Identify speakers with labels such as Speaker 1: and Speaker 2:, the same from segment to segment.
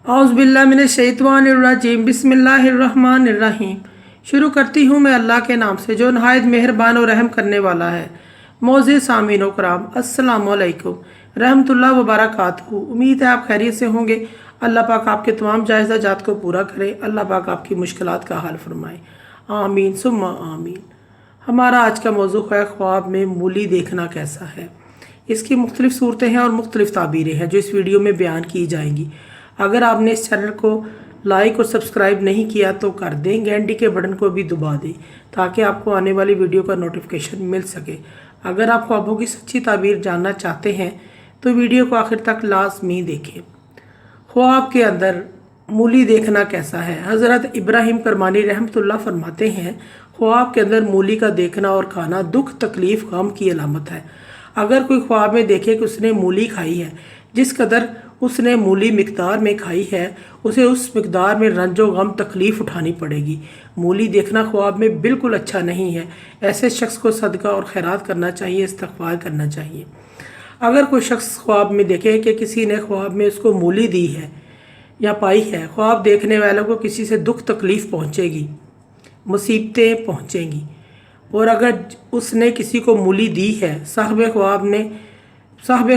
Speaker 1: औज़ुबिल्लाहिमिनश्शैतानिर्रजीम बिस्मिल्लाहिर्रहमानिर्रहीम। शुरू करती हूँ मैं अल्लाह के नाम से जो नहायत मेहरबान और रहम करने वाला है। मोअज़्ज़िज़ सामीन व कराम, अस्सलामु अलैकुम रहमतुल्लाह व बरकातहू। उम्मीद है आप खैरियत से होंगे। अल्लाह पाक आपके तमाम जायज़ हाजात को पूरा करे। अल्लाह पाक आपकी मुश्किलात का हल फरमाए। आमीन सुम्मा आमीन। हमारा आज का मौजू है ख्वाब में मूली देखना कैसा है। इसकी मुख्तलिफ सूरतें हैं और मुख्तलिफ ताबीरें हैं जो इस वीडियो में बयान की जाएंगी। अगर आपने इस चैनल को लाइक और सब्सक्राइब नहीं किया तो कर दें, घंटी के बटन को भी दबा दें ताकि आपको आने वाली वीडियो का नोटिफिकेशन मिल सके। अगर आप ख्वाबों की सच्ची ताबीर जानना चाहते हैं तो वीडियो को आखिर तक लाजमी देखें। ख्वाब के अंदर मूली देखना कैसा है। हज़रत इब्राहिम करमानी रहमतुल्लाह फरमाते हैं, ख्वाब के अंदर मूली का देखना और खाना दुख तकलीफ़ गम की अलामत है। अगर कोई ख्वाब में देखे कि उसने मूली खाई है, जिस कदर उसने मूली मिकदार में खाई है उसे उस मिकदार में रंजो गम तकलीफ़ उठानी पड़ेगी। मूली देखना ख्वाब में बिल्कुल अच्छा नहीं है। ऐसे शख्स को सदका और खैरात करना चाहिए, इस्तग़फ़ार करना चाहिए। अगर कोई शख्स ख्वाब में देखे कि किसी ने ख्वाब में उसको मूली दी है या पाई है, ख्वाब देखने वालों को किसी से दुख तकलीफ़ पहुँचेगी, मुसीबतें पहुँचेंगी। और अगर उसने किसी को मूली दी है, साहिब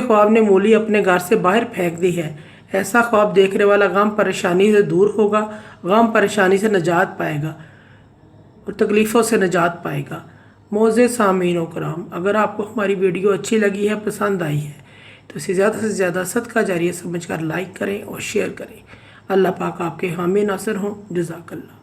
Speaker 1: ख्वाब ने मूली अपने घर से बाहर फेंक दी है, ऐसा ख्वाब देखने वाला गम परेशानी से दूर होगा, गम परेशानी से निजात पाएगा और तकलीफ़ों से निजात पाएगा। मोअज़्ज़िज़ सामीन व कराम, अगर आपको हमारी वीडियो अच्छी लगी है, पसंद आई है तो इसे ज़्यादा से ज़्यादा सदका जारिया समझकर लाइक करें और शेयर करें। अल्लाह पाक आपके हामी नासिर हों। जज़ाकल्लाह।